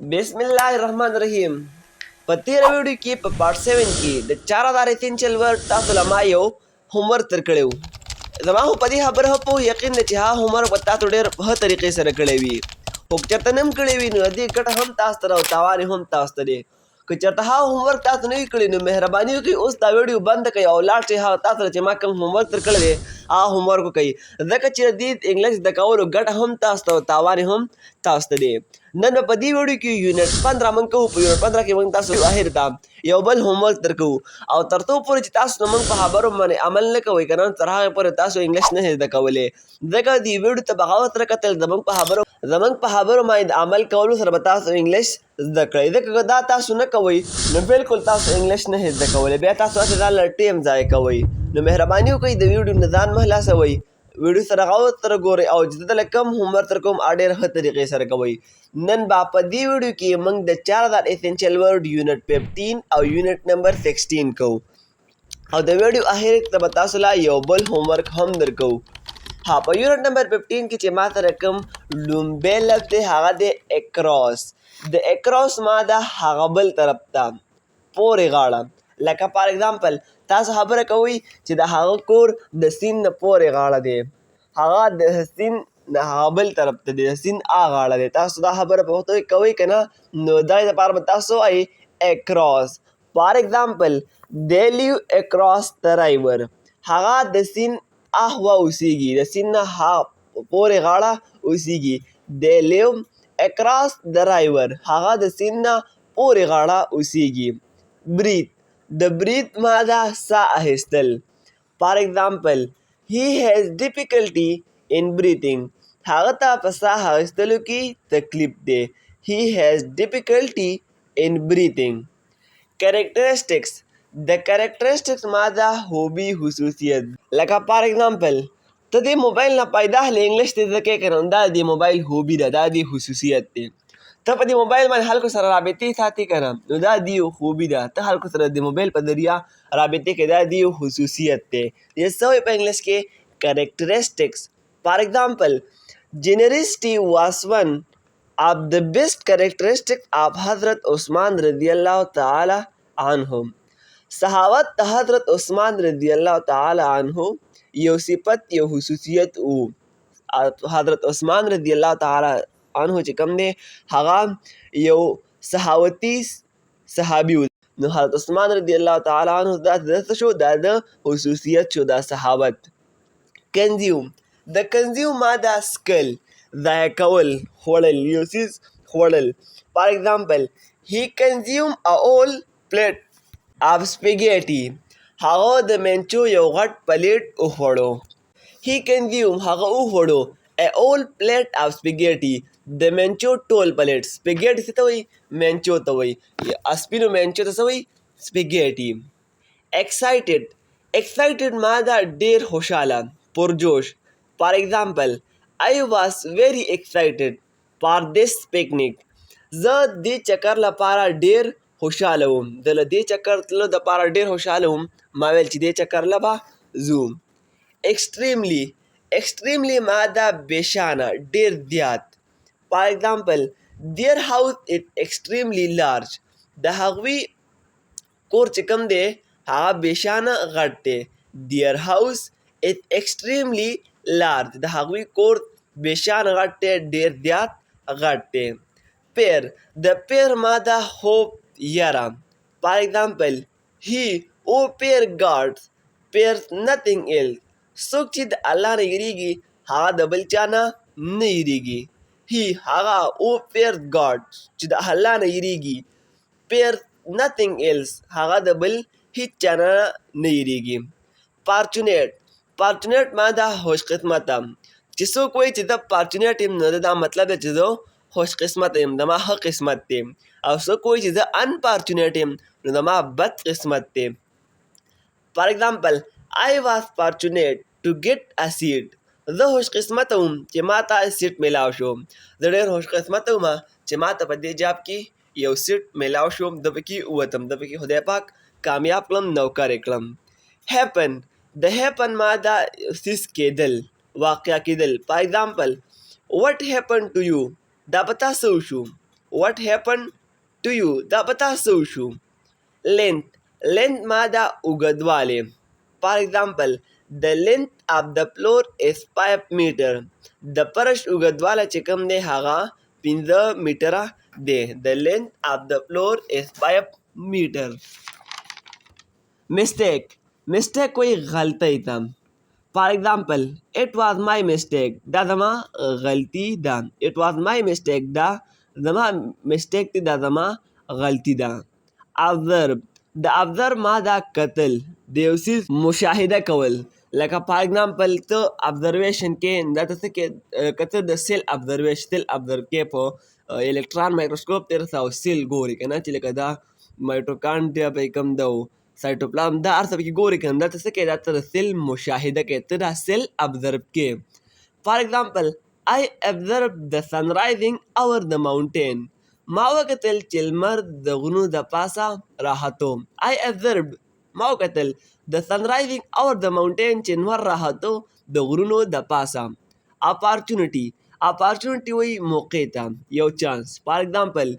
बिस्मिल्लाहिर्रहमानिर्रहीम په تېره ویډیو کې په پارټ 7 کې د 4000 اسینشل ورډ تاسو له ما یو هومورک درکړی و. زما خو په دې خبره ښه پوه یقین دی چې هغه هومورک به تاسو ډېر ښه طریقې سره کړی وي، خو که چېرته نه هم کړی وي نو د دې ګټه هم تاسو ته ده او تاوان هم تاسو ته دی. که چېرته هغه هومورک تاسو نه وي کړی نو مهرباني وکړئ اوس دا ویډیو بنده کړئ او لاړ شئ هغه تاسو ته چې ما کوم هومورک درکړی دی هغه هومورک وکړئ، ځکه چې د دې انګلیش زده کولو ګټه هم تاسو ته او تاوان هم تاسو ته دی. نن په دې ویډیو کې یونټ 15 موږ کوو. په یونټ 15 کې موږ تاسو اخر ته یو بل هومورک درکوو او تر څو پورې چې تاسو موږ په خبرو باندې عمل نه کوئ که نه تر هغې پورې تاسو انګلیش نه شئ زده کولی، ځکه دې ویډیو ته بغاوت راکتل زموږ په خبرو باندې د عمل کولو سره به تاسو انګلیش زده کړئ، ځکه که دا تاسو نه کوئ نو بالکل تاسو انګلیش نه شئ زده کولی، بیا تاسو هسې ځان له ټیم ضایع کوئ. نو مهرباني وکړئ د ویډیو نه ځان مه خلاصوئ، ویډیو سره غور سره ګورئ او چې دلته کم هومورک درکوم ډېر ښه طریقې سره کوئ. نن به په دې ویډیو کې موږ د 4000 اسینشل ورډ یونټ 15 او یونټ نمبر 16 کوو او د ویډیو اخر ته به تاسو لا یو بل هومورک هم درکوو. په یونټ نمبر 15 کې چې ما سره کوم لومبی لفظ دی هغه دی اکراس. د اکراس ما ده هغه بل طرف ته پورې غاړه، لکه فار اگزامپل تاسو خبره کوئ چې د هغه کور د سیند نه پورې غاړه دی، هغه د سیند نه هغه بل طرف ته دی، د سیند غاړه دی. تاسو دا خبره په پښتو کې کوئ که نه نو دا لپاره به تاسو وایئ اکراس. فار اگزامپل they live across the river، هغه د سیند اخوا اوسیږي، د سیند نه پورې غاړه اوسیږي. they live across the river، هغه د سیند نه پورې غاړه اوسیږي. breathe، د breathe ماده ساه اخیستل. فار اگزامپل he has difficulty in breathing، هغه ته په ساه اخیستلو کې تکلیف دی. he has difficulty in breathing. characteristics، د characteristics ماده خوبي خصوصیت، لکه فار اگزامپل ته دې موبایل نه فایده اخلې انګلیش دې زده کوې که نه دا د موبایل خوبي ده، دا د خصوصیت دی. ته په دې موبایل باندې خلکو سره رابطې ساتې که نه نو دا د یو خوبي ده، ته خلکو سره د موبایل په ذریعه رابطې کوې دا د یو خصوصیت دی. دې څه وایي په انګلیش کې characteristics. فار اگزامپل generosity was one of the best characteristics of حضرت عثمان رضی الله تعالی عنه. سخاوت د حضرت عثمان رضی الله تعالی عنه یو صفت یو خصوصیت و. حضرت عثمان رضی الله تعالی عنه چې کوم دی هغه یو سخاوتي صحابي و، نو حضرت عثمان رضی الله تعالی عنه دا د څه شو دا د خصوصیت شو، دا سخاوت. کنزیوم، د کنزیوم ماده سکل، ضایع کول، خوړل، یو څیز خوړل. فار اگزامپل he consumed a whole plate of spaghetti، هغه د منچو یو غټ پلیټ وخوړو. he consumed هغه وخوړو a whole plate of spaghetti، د منچو ټول پلیټ. سپیګیټي څه ته وایي؟ منچو ته وایي، سپینو منچو ته څه وایي؟ سپیګیټي. excited، excited ماده ډېر خوشحاله، پرجوش. فار اگزامپل I was very excited for this picnic، زه دې چکر لپاره ډېر خوشحاله وم، زه له دې چکر تللو دپاره ډېر خوشحاله وم، ما ویل چې دې چکر له به ځو. extremely، extremely ماده بېشانه ډېر زیات. فار اگزامپل their house is extremely large، د هغوی کور چې کوم دی هغه بېشانه غټ دی. their house is extremely large، د هغوی کور بېشانه غټ دی، ډېر زیات غټ دی. fear، د fear ماده خوب یره. فار اگزامپل he who fear God fears nothing else، څوک چې د الله نه یریږي هغه د بل چا نه نه یریږي. he هغه who fears God چې د الله نه یریږي fears nothing else هغه د بل هیڅ چا نه نه یریږي. fortunate، fortunate ماده خوش قسمته، چې څوک وایي چې زه فارچونیټ یم نو دا مطلب دی چې زه خوش قسمته یم، زما ښه قسمت دی، او څوک وایي چې زه انفارچونیټ یم نو زما بد قسمت دی. فار اگزامپل I was fortunate to get a seat، زه خوش قسمته وم چې ما ته سیټ میلاو شو، زه ډېر خوش قسمته وم چې ما ته په دې جاب کې یو سیټ میلاو شو، زه پکې ووتم، زه پکې خدای پاک کامیاب کړم، نوکر یې کړم. happen، د happen ماده څیز کېدل، واقع کېدل. فار اگزامپل what happened to you، دا په تا څه وشو؟ what happened to you دا به تاسو وشو. length ما دا اوږدوالی. for example the length of the floor is 5 meter. د فرش اوږدوالی چې کوم دی هغه 5 میټره دی. the length of the floor is 5 meter. mistake کوئی غلطی ته. for example it was my mistake دا زما غلطی ده. it was my mistake دا زما mistake دی، دا زما غلطی ده. observe د observe ما دا کتل، د یو څیز مشاهده کول. لکه for example ته observation کې دا ته څه کې که ته د سیل observe کې په الکتران مایکروسکوپ تېر څه او سیل ګوري که نه چې لکه دا مایټوکانډریا به یې کوم ده سایټوپلازم دا هر څه پکې ګوري که نه دا ته څه کوې دا ته د سیل مشاهده کوې، ته دا سیل observe کې. for example I observed the sun rising over the mountain. ما وکتل چې لمر د غرونو د پاسه راحتو. I observed ما وکتل the sun rising over the mountain چې لمر راحتو د غرونو د پاسه. opportunity وایي موقع ته، یو چانس. for example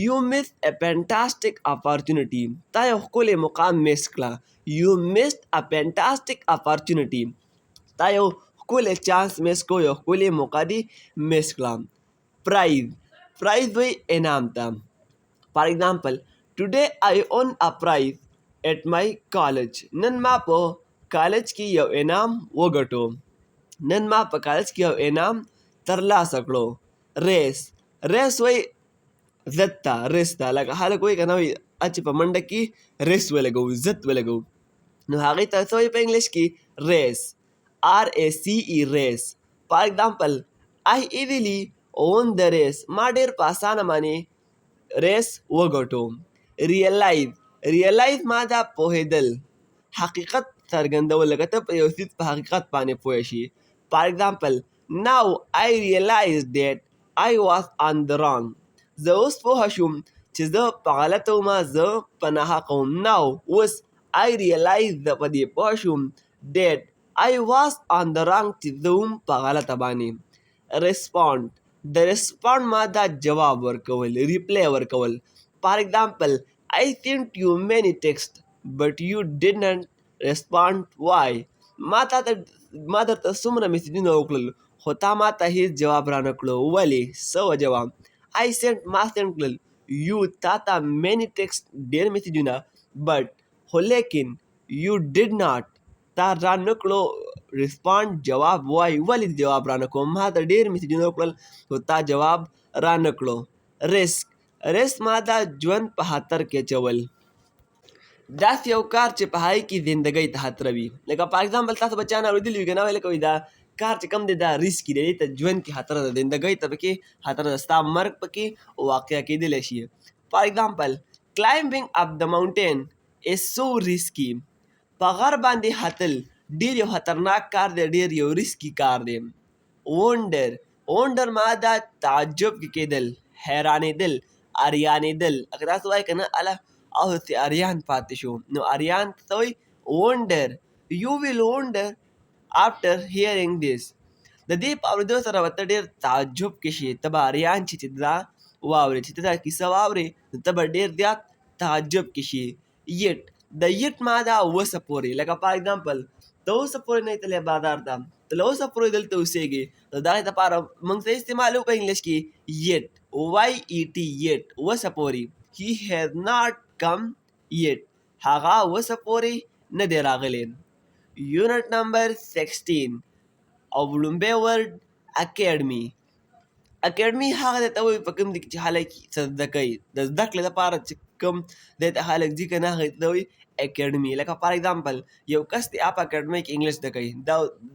you missed a fantastic opportunity. تا یو ښکلی مقام میس کړه. you missed a fantastic opportunity. تا یو ښکلی چانس میس کړو، یو ښکلی موقع دې میس کړه. prize وایي انعام ته. for example today I won a prize at my college. نن ما په کالج کې یو انعام وګټو. ترلاسه کړو. ریس وایي ضد ته، ریس ته. لکه خلک وایي که نه وایي چې په منډه کې ریس ولګوو، ضد ولګوو، نو هغې ته څه وایي په انګلیش کې؟ ریس. RACE ریس. for example I easily won the race. ما ډېر په اسانه باندې ریس وګټو. ریئلایز ما دا پوهېدل، حقیقت څرګندول، لکه ته په یو څیز په حقیقت باندې پوه شي. for example now I realize that I was on the wrong. زه اوس پوه شوم چې زه په غلطه وم، زه په ناحقه وم. now اوس I realize زه په دې پوه شوم that I was on the wrong چې زه وم په غلطه باندې. د respond ما دا جواب ورکول، ریپلی ورکول. for example I sent you many texts but you didn't respond. why؟ ما درته څومره میسیجونه وکړل خو تا ما ته هیڅ جواب را نه کړو. ولې؟ څه وجه وه؟ ما سینډ کړل you تا ته many text ډېر میسیجونه but خو لیکن you did not تا را نه کړو respond جواب. وای ولې جواب را نه کړو؟ ما ته ډېر میسیجونه وکړل خو تا جواب را نه کړو. ریسک ما دا ژوند په خطر کې اچول. داسې یو کار چې په هغې کې زندګۍ ته خطره وي. لکه په اګزامپل تاسو به چا نه اورېدلي وي که نه، لکه وایي دا کار چې کوم دی دا ریسکي دی، دې ته ژوند کې خطره ده، زندګۍ ته پکې خطره ده، ستا مرګ پکې واقع کېدلی شي. for example climbing up the mountain is so risky. په غر باندې ختل ډېر یو خطرناک کار دی، ډېر یو ریسکي کار دی. وونډر ما دا تعجب کې کېدل، حیرانېدل، اریانېدل. اگه تاسو وایئ که نه اله او داسې اریان پاتې شو، نو اریان څه وایي؟ وونډر. you will wonder after hearing this. د دې په اورېدو سره به ته ډېر تعجب کې شي، ته به اریان شي چې دا واورې، چې ته دا کیسه واورې نو ته به ډېر زیات تعجب کې شي. د یټ ما دا اوسه پورې، لکه په اګزامپل ته اوسه پورې نه یې تللی بازار ته، ته له اوسه پورې دلته اوسېږې، نو د هغې دپاره موږ څه استعمالوو په انګلیش کې؟ یټ. YET یټ، اوسه پورې. he has not come yet. هغه اوسه پورې نه دی راغلی. یونټ نمبر 16 او لومبی ورډ اکیډمي. اکیډمي هغه دی ته وایي په کوم ځای کې چې خلک څه زده کوي، د زده کړې لپاره چې کوم ځای ته خلک ځي که نه هغې ته وایي اکیډمي. لکه فار ایگزامپل یو کس دی په اکیډمۍ کې انګلیش زده کوي،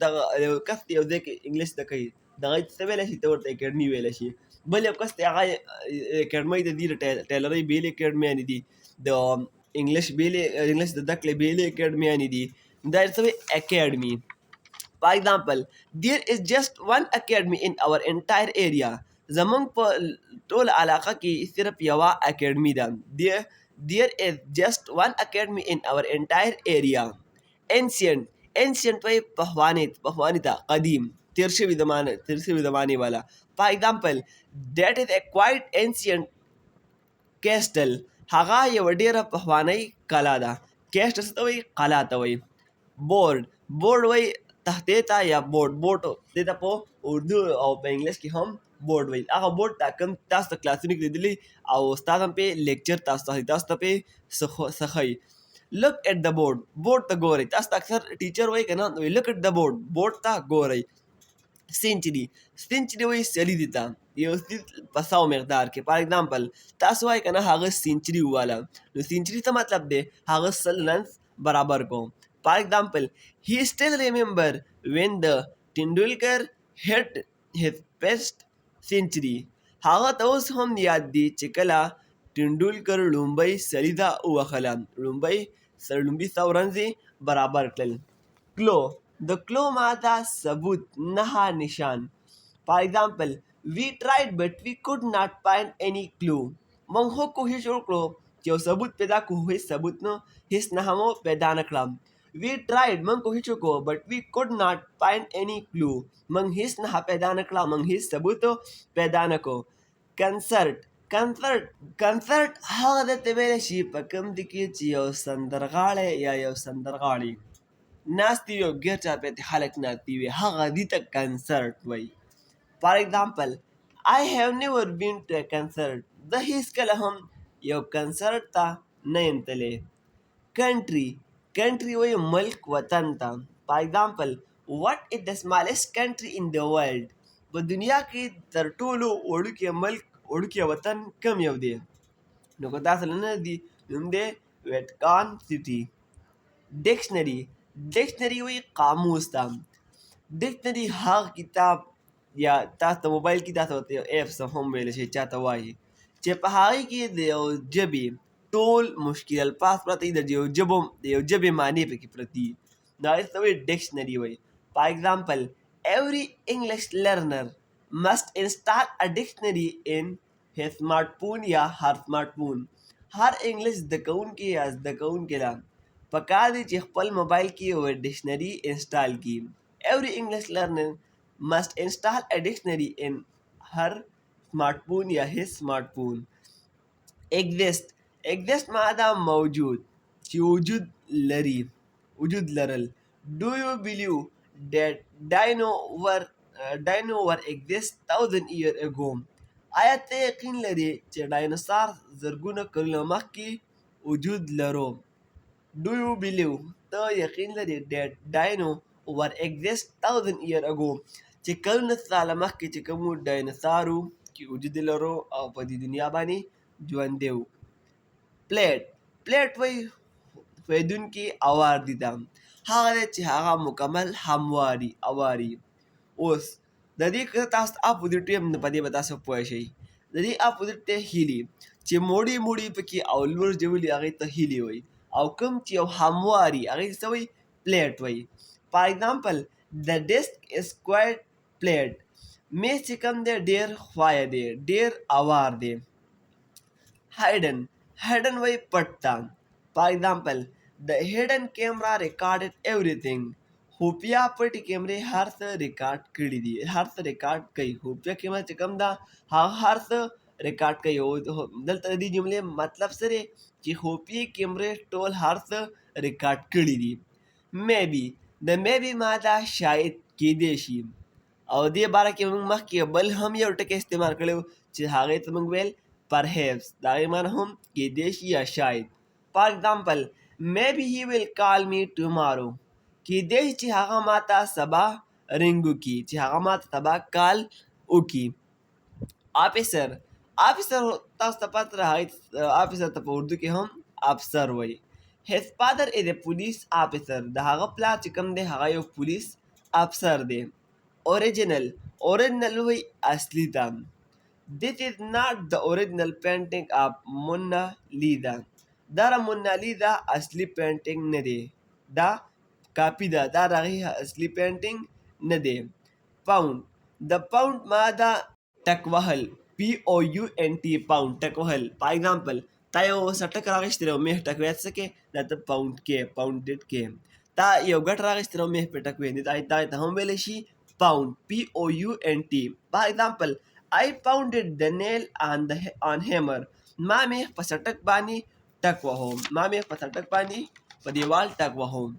دغه یو کس دی یو ځای کې انګلیش زده کوي، دغه څه ویلی شي؟ ته ورته اکیډمي ویلی شي. بل یو کس دی هغه اکیډمۍ ته ځي، د ټیلرۍ بېلې اکیډمیانې دي، د انګلیش د زده کړې بېلې اکیډمیانې دي، دا څه وایي؟ اکیډمي. For example, there is just one academy in our entire area. زمونږ په ټول علاقه کې صرف یوه اکیډمي ده. There is just one academy in our entire area. Ancient وایي پخواني ته، قدیم، تېر شوي زمانې والا. For example, that is a quite ancient کیسټل هغه یوه ډېره پخوانۍ کلا ده. کیسټل څه ته وایي؟ قلا ته وایي. بورډ وایي تختې ته یا بورډ دې ته په اردو او په انګلیش کې هم بورډ وایي. هغه بورډ ته کوم تاسو ته کلاسونه کې لیدلي او استاد هم پې لیکچر تاسو ته پې څه ښایي. لک ایټ د بورډ ته ګورئ. تاسو ته اکثر ټیچر وایي که نه لک ایټ د بورډ ته ګورئ. سینچري وایي سلیدې ته یو سلید په 100 مقدار کې. فار اګزامپل تاسو وایي که نه هغه سینچري وواله نو سینچري څه مطلب دی؟ هغه 100 رنز برابر کو. فار اګزامپل he still remember when the Tendulkar hit his best century. هغه ته اوس هم یاد دی چې کله ټنډولکر لومبۍ سلیده ووهله. لومبۍ 100 رنزې برابر کړل. کلو د کلو ماده ثبوت نښه نشان. فار اګزامپل we tried but we could not find any clue. موږ خو کوشش وکړو چې یو ثبوت پیدا کړو هیڅ ثبوت نه هیڅ نښه مو پیدا نه کړه. we tried موږ کوشش وکړو but we could not find any clue. موږ هیڅ نښه پیدا نه کړه موږ هیڅ ثبوت پیدا نه کړو. کنسرټ هغه درته ویلی شي په کوم دي کې چې یو سندرغاړی یا یو سندرغاړي ناستې وي او ګیر چاپېر خلک ناستې وي هغه دي ته کنسرټ وایي. فار اګزامپل I have never been to a concert. زه هیڅکله هم یو کنسرټ ته نه یم تللی. کنټري وایي ملک وطن ته. فار اګزامپل what is the smallest country in the world. په دنیا کې تر ټولو وړوکی وطن کم یو دی؟ نو که تاسو نه دي نوم دی ویټکان سټي. ډکشنري وایي قاموس ته. ډکشنري هغه کتاب یا تاسو ته موبایل کې تاسو ته یو ایپس هم ویلی شئ چاته وایي چې په هغې کې د یو ژبې ټول مشکل الفاظ پراته دي. د یو ژبې معنی پکې پرتې دي نو هغې ته وایي ډکشنري وایي. فار اګزامپل every English learner must install a dictionary in his smartphone یا her smartphone. هر انګلیش زده کوونکي یا زده کوونکي له پکار دی چې خپل موبایل کې یوه ډکشنري انسټال کړي. every English learner must install a dictionary in her smartphone یا his smartphone. exist ماده موجود چې وجود لرل. do you believe that dinosaur exist 1000 years ago. آیا ته یقین لرې چې ډاینوسار زرګونه کلونه مخکې وجود لرو؟ do you believe ته یقین لرې that dinosaur exist 1000 years ago چې کلونه ساله مخکې چې کوم ډاینوسار و چې وجود لرو او په دې دنیا باندې ژوندی و. پلیټ وایي ښویېدونکي اوار دي ته. هغه دی چې هغه مکمل همواري اواري. اوس د دې که تاسو ته اپوزیټ ویم نو په دې به تاسو پوه شئ. د دې اپوزیټ دی هیلي چې موړي پکې او لور جولي هغې ته هیلي وایي او کوم چې یو همواري هغې ته څه وایي؟ پلیټ وایي. فار اګزامپل the desk is quite flat. میز چې کوم دی ډېر ښویه دی ډېر اوار دی. hidden وایي پټ ته. فار اګزامپل the hidden camera recorded everything. خفیه پټې کیمرې هر څه ریکارډ کړي دي هر څه ریکارډ کوي. خفیه کیمره چې کوم ده هغه هر څه ریکارډ کوي. دلته د دې جملې مطلب څه دی چې خفیه کیمرې ټول هر څه ریکارډ کړي دي. میبي د میبي ماده شاید کیدی شي او دې باره کې موږ مخکې بل هم یو ټکی استعمال کړی و چې هغې ته موږ ویل پرهیپس. د هغې معنی هم کیدی شي یا شاید. فار اګزامپل maybe he will call me tomorrow. کیدی شي چې هغه ماته سبا رنګ وکړي چې هغه ماته سبا کال وکړي. آفیسر تاسو ته پته ده آفیسر ته په اردو کې هم افسر وایي. his father is a police officer. د هغه پلار چې کوم دی هغه یو پولیس افسر دی. اوریجنل وایي اصلي ته. this is not the original painting of Mona Lisa. دا مونالیزا اصلي پینټینګ نه دی دا کاپي ده دا د هغې اصلي پینټینګ نه دی. د پاونډ ماده ټک وهل POUNT پاونډ ټک وهل. فار اګزامپل تا یو څټک راغېستی دی او میخ ټک وهی څه کې دا ته پاونډ کې پاونډډ کې. تا یو ګټ راغېستی دی او میخ پرې ټک وهی دا ته هم ویلی شي پاونډ POUNT. فار اګزامپل I pounded the nail on hammer. ما مې په څټک باندې ټک وهوم، ما مې په څټک باندې په دیوال ټک وهوم.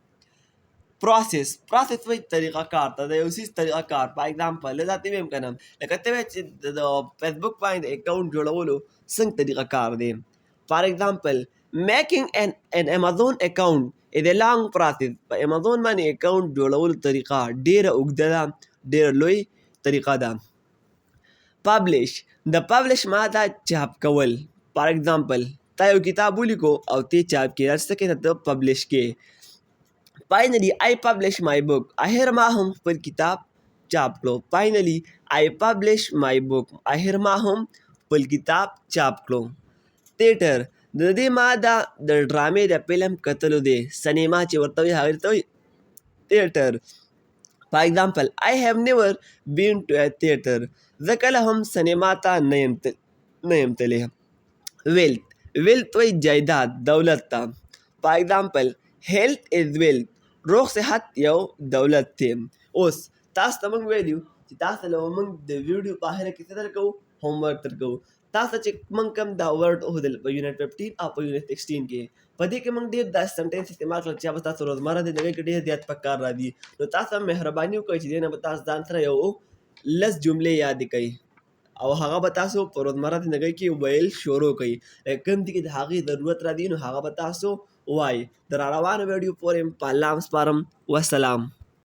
پروسس وایي طریقه کار ته د یو څیز طریقه کار. په اګزامپل زه درته ویم که نه لکه ته وایې چې د فیسبوک باندې د اکاونټ جوړولو څنګه طریقه کار دی. فار اګزامپل میکینګ ان امازون اکاونټ از ا لانګ پروسس. په امازون باندې اکاونټ جوړولو طریقه ډېره اوږده ده، ډېره لوی طریقه ده. پبلش د پبلش ماده چاپ کول. فار اګزامپل تا یو کتاب ولیکو او ته چاپ کې هر څه کې ته پبلش کې. Finally, I published my book. آخر ما هم خپل کتاب چاپ کړو. Finally, I published my book. آخر ما هم خپل کتاب چاپ کړو. تیټر د دې ماده د ډرامې د فلم کتلو دی. سینما چې ورته وایي هغې ته وایي تیټر. فار اګزامپل I have never been to a theater. زه کله هم سینما ته نه یم تللی. ویلث وایي جایداد، دولت ته. فار اګزامپل هیلث از ویلث. روغ صحت یو دولت دی. اوس تاسو ته موږ ویلي چې تاسو له موږ د ویډیو په اخره کې څه درکوو؟ هوم ورک درکوو. تاسو چې موږ کوم دا ورډ وښودل په یونټ 15 او په یونټ 16 کې، په دې کې موږ ډېر داسې سنټنس استعمال کړل چې هغه به تاسو روزمره د زندګۍ کې ډېر زیات په کار راځي. نو تاسو هم مهرباني وکړئ چې دې نه به تاسو ځان سره یو 10 جملې یادې کړئ او هغه به تاسو په روزمره زندګۍ کې ویل شروع کړئ. کوم دي کې د هغې ضرورت راځي نو هغه به تاسو وایي. د راروانو ویډیو پورې په الله سپارم. والسلام.